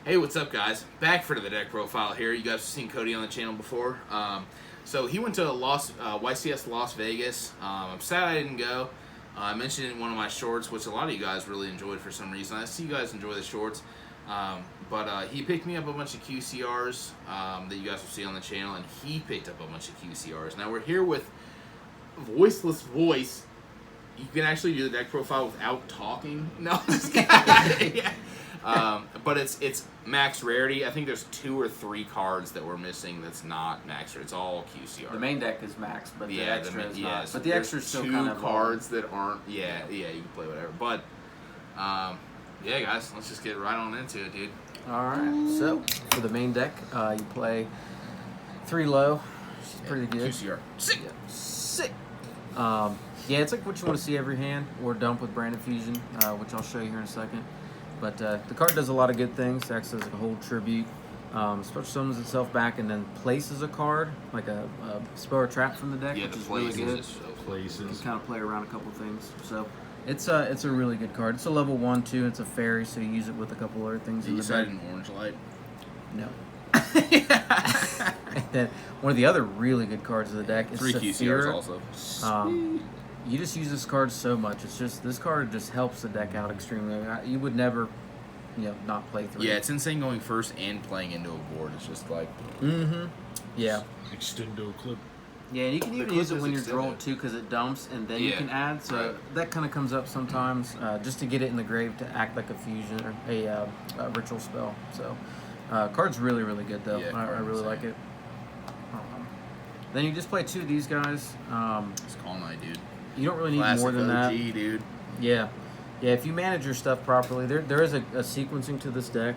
Hey, what's up, guys? Back for the deck profile here. You guys have seen Cody on the channel before. So he went to YCS Las Vegas. I'm sad I didn't go. I mentioned it in one of my shorts, which a lot of you guys really enjoyed for some reason. I see you guys enjoy the shorts. But he picked me up a bunch of QCRs that you guys will see on the channel, and he picked up a bunch of QCRs. Now we're here with Voiceless Voice. You can actually do the deck profile without talking. No, just kidding. Yeah. But it's max rarity. I think there's 2 or 3 cards that we're missing that's not max rarity. It's all QCR. The main deck is max, but the extra is not. So but the extra is still 2 kind of cards that aren't. Yeah, you can play whatever. But yeah, guys, let's just get right on into it, dude. All right. So for the main deck, you play 3 low. Which is pretty good. QCR. Sick. Yeah. Sick. Yeah, it's like what you want to see every hand, or dump with Brand Infusion, which I'll show you here in a second. But the card does a lot of good things. It acts as a whole tribute. Special summons itself back and then places a card, like a spell or trap from the deck, Yeah, which the is really good. places. You can kind of play around a couple things. So it's a really good card. It's a level 1, 2. It's a fairy, so you use it with a couple other things in the deck. an orange light? No. And then one of the other really good cards of the deck is 3 QCRs Saphira. also. You just use this card so much. It's just, this card just helps the deck out extremely. You would never, not play 3. Yeah, it's insane going first and playing into a board. It's just like... Yeah. Extendo clip. Yeah, and you can even clip use it is when you're extended. drawn too, because it dumps, and then you Yeah, can add. So right. that kind of comes up sometimes, just to get it in the grave to act like a fusion or a ritual spell. So card's really, really good though. Yeah, I really insane. like it. Then you just play 2 of these guys. It's Call Knight, dude. You don't really need Classic more than OG, that. dude. Yeah, if you manage your stuff properly, there is a sequencing to this deck,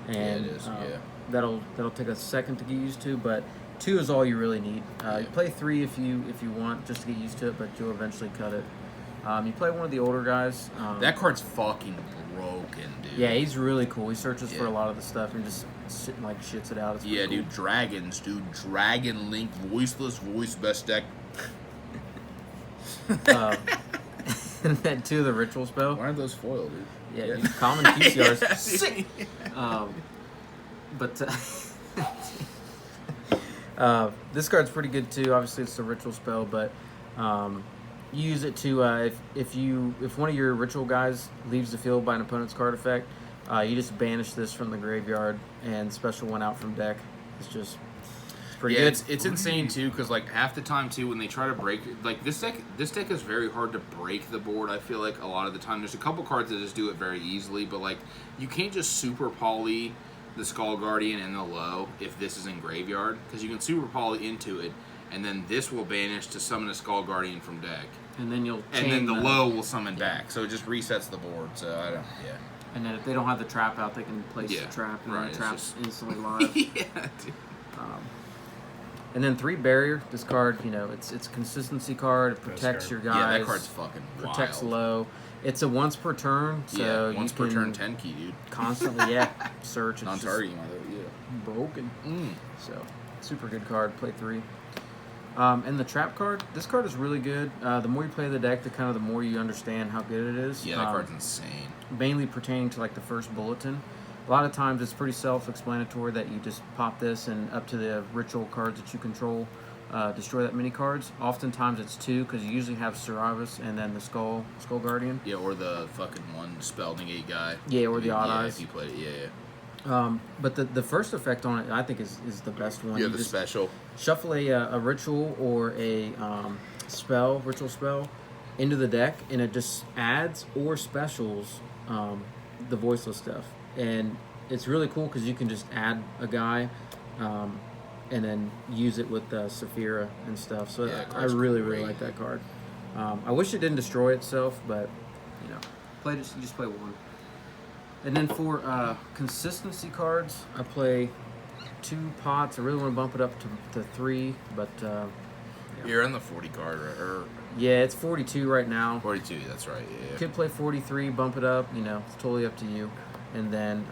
and Yeah, it is, yeah. that'll take a second to get used to, but 2 is all you really need. You play 3 if you want, just to get used to it, but you'll eventually cut it. You play one of the older guys. That card's fucking broken, dude. Yeah, he's really cool. He searches for Yeah. a lot of the stuff and just shits it out. It's Yeah, pretty dude, dragons, dude. Dragon Link, Voiceless Voice, best deck. cool. And then 2 of the ritual spell. Why aren't those foiled, dude? Yeah, dude, common QCRs. Yeah, Sick. But this card's pretty good too. Obviously, it's a ritual spell, but you use it to if one of your ritual guys leaves the field by an opponent's card effect, you just banish this from the graveyard and special one out from deck. It's pretty good. It's insane too, because like half the time too, when they try to break, like this deck is very hard to break the board. I feel like a lot of the time there's a couple cards that just do it very easily, but like you can't just super poly the Skull Guardian and the low if this is in graveyard, because you can super poly into it, and then this will banish to summon a Skull Guardian from deck, And then you'll and then chain the low will summon back, so it just resets the board. So I don't, And then if they don't have the trap out, they can place Yeah, the trap, and right, then it's the trap's just- instantly live. yeah, dude. And then 3 barrier. This card, it's a consistency card. It protects card. your guys. Yeah, that card's fucking protects wild. low. It's a once per turn, so Once you per can turn 10 key, dude. constantly search. It's just Non-target, yeah. broken. So super good card. Play 3. And the trap card. This card is really good. The more you play the deck, the more you understand how good it is. Yeah, that card's insane. Mainly pertaining to like the first bulletin. A lot of times it's pretty self-explanatory that you just pop this and up to the ritual cards that you control, destroy that many cards. Oftentimes it's 2, because you usually have Saravis and then the Skull Guardian. Yeah, or the fucking one spell negate guy. Yeah, or the Odd Eyes. If you played it, yeah. But the first effect on it, I think, is the best one. Yeah, You the just special. shuffle a ritual or a ritual spell into the deck, and it just adds or specials the voiceless stuff. And it's really cool because you can just add a guy and then use it with Saphira and stuff. So Yeah, I really great. like that card. I wish it didn't destroy itself, but you just play 1. And then for consistency cards, I play 2 pots. I really want to bump it up to 3, but You're in the 40 card, or yeah, it's 42 right now. 42, that's right, yeah. Could play 43, bump it up. It's totally up to you. And then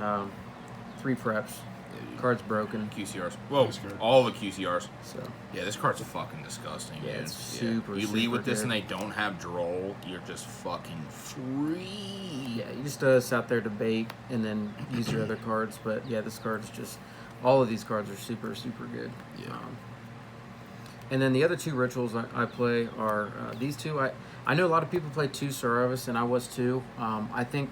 3 preps. dude. Card's broken. QCRs. Whoa, all the QCRs. So yeah, this card's fucking disgusting, yeah, dude. it's super. You leave with this good. and they don't have droll, you're just fucking free. Yeah, you just sit out there debate and then use your other cards. But yeah, this card is just. All of these cards are super good. Yeah. And then the other two rituals I play are these two. I know a lot of people play 2 Saravis, and I was too. I think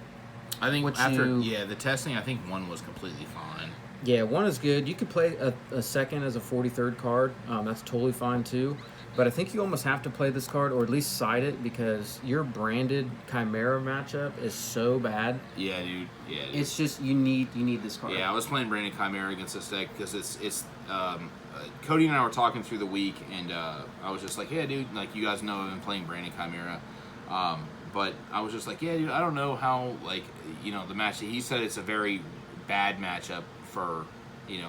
after the testing, I think 1 was completely fine. Yeah, 1 is good. You could play a second as a 43rd card. That's totally fine too. But I think you almost have to play this card, or at least side it, because your branded Chimera matchup is so bad. Yeah, dude. Yeah, dude. It's just you need this card. Yeah, I was playing branded Chimera against this deck because it's Cody and I were talking through the week, and I was just like, yeah, dude, like you guys know I've been playing branded Chimera, but I was just like, yeah, dude, I don't know how the match. He said it's a very bad matchup for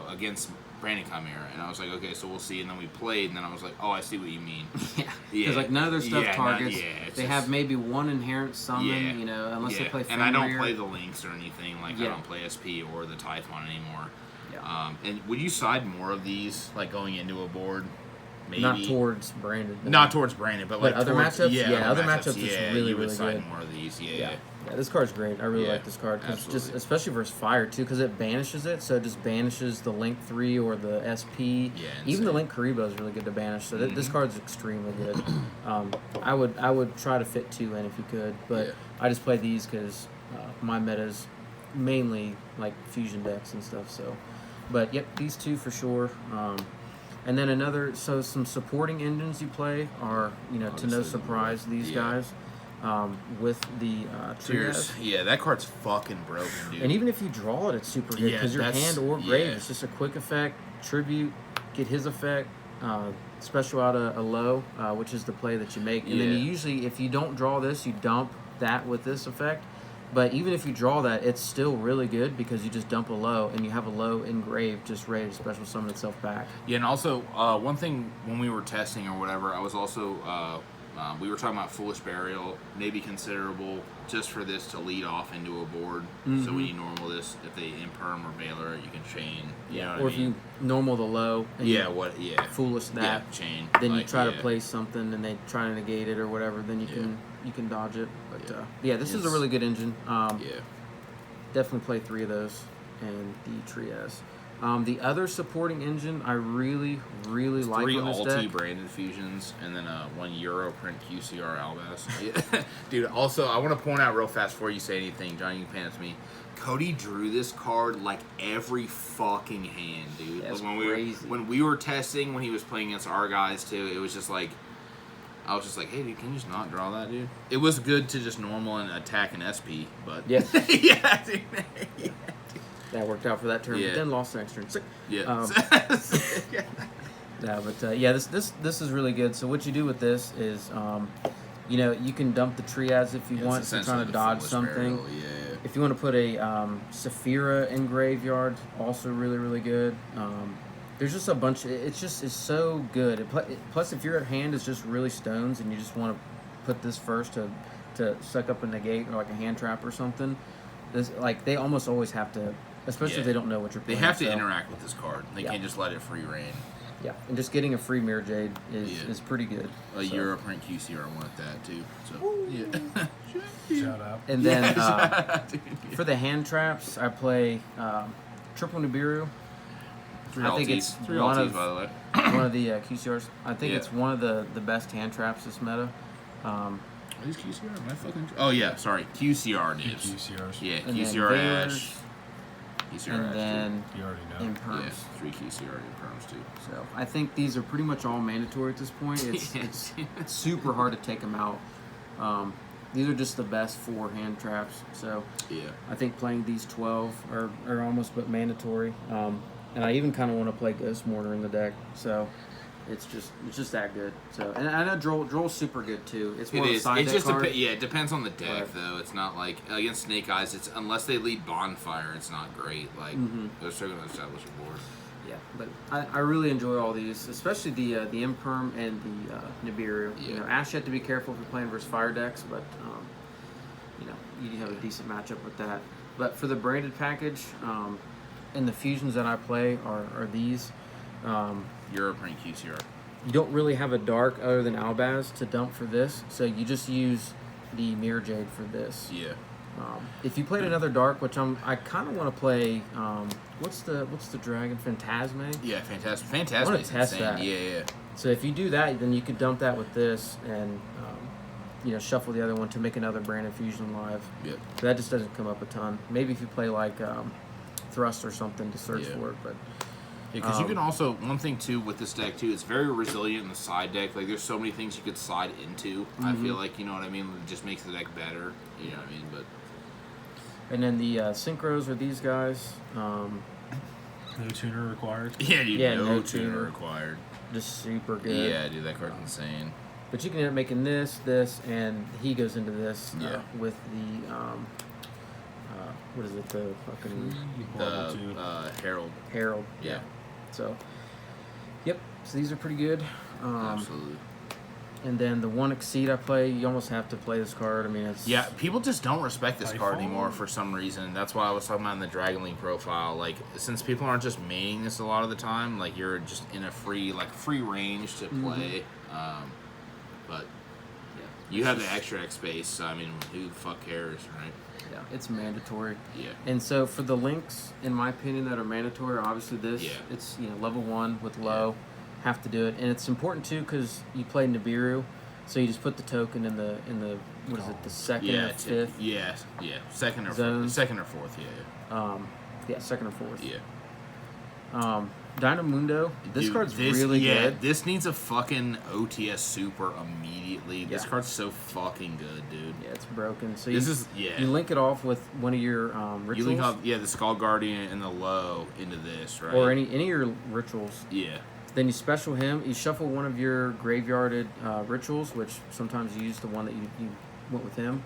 against Brandon Chimera, and I was like, okay, so we'll see. And then we played, and then I was like, oh, I see what you mean. Because like none of their stuff targets. They have maybe one inherent summon, unless they play. And I don't play the links or anything. Like I don't play SP or the Typhon anymore. Yeah. And would you side more of these like going into a board? Maybe not towards Brandon. Not towards Brandon, but like other towards, matchups. Yeah, other matchups. Yeah, it's really you would really side good. more of these. Yeah, this card's great. I really like this card because just especially versus fire too, because it banishes it. So it just banishes the Link 3 or the SP. Yeah, even the Link Karibo is really good to banish. So this card's extremely good. I would try to fit 2 in if you could, but I just play these because my meta's mainly like fusion decks and stuff. So, but yep, these 2 for sure. And then some supporting engines you play are, to no surprise, these guys with the Trias. Yeah, that card's fucking broken, dude. And even if you draw it, it's super good because your hand or grave, it's just a quick effect, tribute, get his effect, special out a low, which is the play that you make. And then you usually, if you don't draw this, you dump that with this effect. But even if you draw that, it's still really good because you just dump a low and you have a low engraved just ready to special summon itself back. Yeah, and also one thing when we were testing or whatever, I was also we were talking about Foolish Burial, maybe considerable just for this to lead off into a board. So when you normal this, if they imperm or Baylor, you can chain. You know what I mean? If you normal the low and Foolish that, chain. Then you try to play something and they try to negate it or whatever, then you can dodge it. But this is a really good engine. Definitely play 3 of those and the Trias. The other supporting engine I really like 3 on this Alti deck. branded fusions and then 1 Europrint QCR Albas. Dude, also I want to point out real fast before you say anything, John, you can pan it to me. Cody drew this card like every fucking hand, dude. That's crazy. When we were testing, when he was playing against our guys too, it was just like, I was just like, hey, dude, can you just not draw that, dude? It was good to just normal and attack an SP, but... Yeah. Yeah, dude. That worked out for that turn, but then lost the next turn. Yeah. This is really good. So what you do with this is, you can dump the Trias if you want. If you're trying to dodge something. If you want to put a Saphira in graveyard, also really, really good. There's just a bunch. It's so good. Plus, if your hand is just really stones and you just want to put this first to suck up a negate or like a hand trap or something, they almost always have to, especially if they don't know what you're playing. They have to interact with this card. They can't just let it free reign. Yeah, and just getting a free Mirror Jade is pretty good. A Europrint QCR wanted that too. So Shout out. And then for the hand traps, I play Triple Nibiru. I think it's three LTs, by the way. One of the QCRs. I think it's one of the best hand traps this meta. Are these QCR? Am I fucking... Oh, yeah, sorry. QCR dudes. QCRs. Yeah, And QCR Ash. QCR and Ash, then You already know. Imperms. Yeah, 3 QCR Imperms, too. So I think these are pretty much all mandatory at this point. It's super hard to take them out. These are just the best 4 hand traps. So I think playing these 12 are almost but mandatory. And I even kind of want to play Ghost Mortar in the deck. So it's just that good. So and I know Droll's super good too. It's more of a side deck card. It depends on the deck though. It's not like against Snake Eyes. It's unless they lead Bonfire, it's not great. Like they're still going to establish a board. Yeah, but I really enjoy all these, especially the Imperm and the Nibiru. Yeah. Ash you have to be careful if you're playing versus fire decks, but you have a decent matchup with that. But for the branded package, and the fusions that I play are these. Europrint QCR. You don't really have a dark other than Albaz to dump for this, so you just use the Mirror Jade for this. Yeah. If you played another dark, which I kind of want to play, what's the dragon, Phantasme? Yeah, Phantasme. I want to test insane. that. Yeah. So if you do that, then you could dump that with this and shuffle the other one to make another Brandon Fusion live. Yep. So that just doesn't come up a ton. Maybe if you play like Thrust or something to search Yeah. for it, but. Yeah, because you can also, one thing too with this deck too, it's very resilient in the side deck. Like there's so many things you could slide into. I feel like, you know what I mean? It just makes the deck better. You know what I mean? But And then the synchros are these guys. No tuner required. yeah, dude, Yeah, no no tuner tuner. required. Just super good. Yeah, dude, that card's insane. But you can end up making this, and he goes into this Yeah. with the what is it? The fucking The Herald. Herald. Yeah. So, yep. So these are pretty good. Absolutely. And then the one Exceed I play, you almost have to play this card. I mean, it's Yeah, people just don't respect this card Typhoon. anymore for some reason. That's why I was talking about in the Dragon League profile. Like, since people aren't just maining this a lot of the time, like you're just in a free range to play. But yeah, you have the extra X space. So, I mean, who the fuck cares, right? Yeah, it's mandatory. Yeah. And so for the links, in my opinion, that are mandatory, obviously this, Yeah. it's level 1 with low, have to do it, and it's important too because you play Nibiru, so you just put the token in the what is it, the second or fifth? Second or zones. second or fourth. Second or fourth. Yeah. Dynamundo, this Dude, card's really good. This needs a fucking OTS super immediately. This Yeah. card's so fucking good, dude. Yeah, it's broken. So you link it off with one of your rituals, You link up, the Skull Guardian and the low into this, right? or any of your rituals. Yeah. Then you special him. You shuffle one of your graveyarded rituals, which sometimes you use the one that you went with him,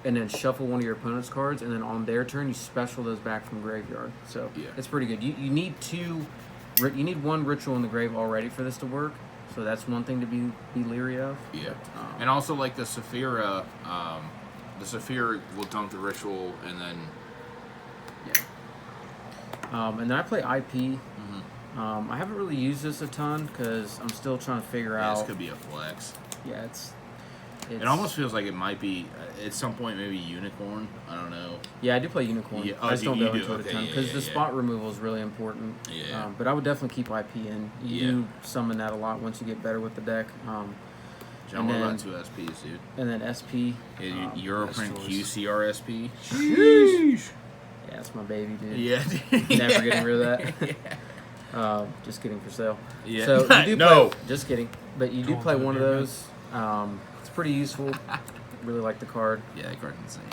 and then shuffle one of your opponent's cards, and then on their turn you special those back from graveyard. So it's pretty good. You need you need one ritual in the grave already for this to work. So that's one thing to be leery of. Yeah. But, And also, like the Saphira, will dump the ritual and then. and then I play IP. I haven't really used this a ton because I'm still trying to figure out. This could be a flex. Yeah, it's It almost feels like it might be at some point maybe Unicorn. I don't know. Yeah, I do play Unicorn. Yeah. I just don't you go do? into it a Okay, ton yeah, because yeah, the yeah. spot removal is really important. Yeah. But I would definitely keep IP in. You Yeah. do summon that a lot once you get better with the deck. John, and what then- about 2 SPs, dude? And then SP. Yeah, Europrint Destroys. QCR SP. Sheesh. Yeah, that's my baby, dude. Yeah. Never getting rid of that. Just kidding, for sale. Yeah. So you do No. play, just kidding. But you do Going play to the one of beer those. It's pretty useful. Really like the card. Yeah, that card's insane,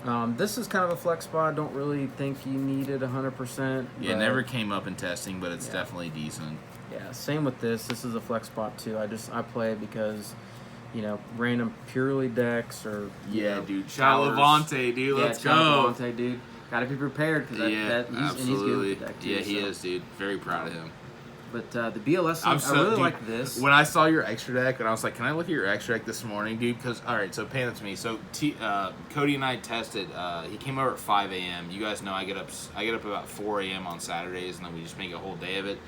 dude. This is kind of a flex spot. Don't really think you need it 100%. Yeah, it but- never came up in testing, but it's Yeah. definitely decent. Yeah, same with this. This is a flex spot too. I play it because, random purely decks or dude. powers. Chalavante, dude. Yeah, Let's go. Chalavante, dude. Gotta be prepared because Yeah, he's absolutely. good with the deck too. Yeah, he so. is, dude. Very proud of him. But the BLS, I really dude, like this. When I saw your extra deck, and I was like, "Can I look at your extra deck this morning, dude?" Because so pan it to me. So Cody and I tested. He came over at 5 a.m. You guys know I get up about 4 a.m. on Saturdays, and then we just make a whole day of it.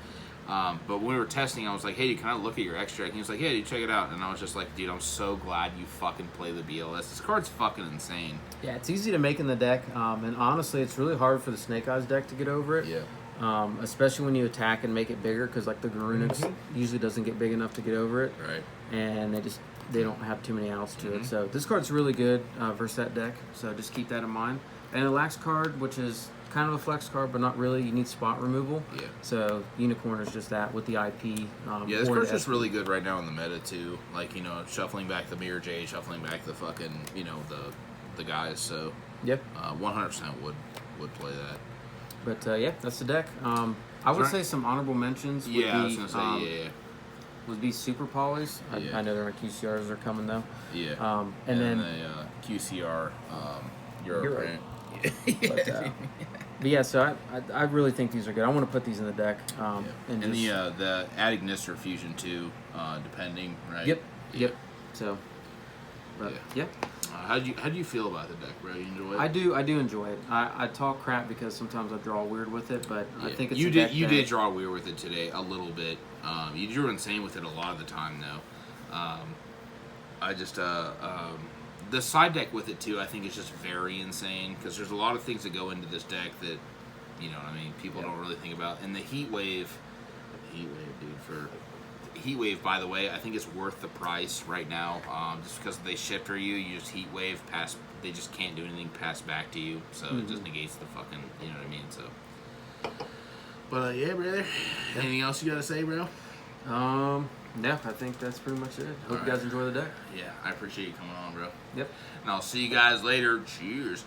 But when we were testing, I was like, "Hey, dude, can I look at your extra deck?" And he was like, "Yeah, dude, check it out." And I was just like, "Dude, I'm so glad you fucking play the BLS. This card's fucking insane." Yeah, it's easy to make in the deck, and honestly, it's really hard for the Snake Eyes deck to get over it. Yeah. Especially when you attack and make it bigger, because like the Garunix usually doesn't get big enough to get over it. Right. And they don't have too many outs to it. So this card's really good versus that deck. So just keep that in mind. And a lax card, which is kind of a flex card, but not really. You need spot removal. Yeah. So Unicorn is just that with the IP. Yeah, this or card's the just really good right now in the meta too. Like, shuffling back the Mirror Jade, shuffling back the fucking, the guys. So Yep. 100% would play that. But yeah, that's the deck. I would say some honorable mentions would Yeah, I be was gonna say would be Super Polys. Yeah. I know their QCRs are coming though. yeah. And then the QCR Europrint. but yeah, so I really think these are good. I want to put these in the deck. And the Adignister Fusion too, depending, right? Yep. Yeah. Yep. So, but yeah. How do you feel about the deck, bro? You enjoy it? I do enjoy it. I talk crap because sometimes I draw weird with it, but I think it's you a did deck you that- did draw weird with it today a little bit. You drew insane with it a lot of the time though. I just the side deck with it too. I think is just very insane because there's a lot of things that go into this deck that you know what I mean. People don't really think about. And the Heat Wave, dude. For Heat Wave, by the way, I think it's worth the price right now. Just because they shifter you, you just Heat Wave pass. They just can't do anything pass back to you, so it just negates the fucking. You know what I mean? So. But yeah, brother. Anything else you gotta say, bro? No, I think that's pretty much it. Hope you guys enjoy the deck. Yeah, I appreciate you coming on, bro. Yep. And I'll see you guys later. Cheers.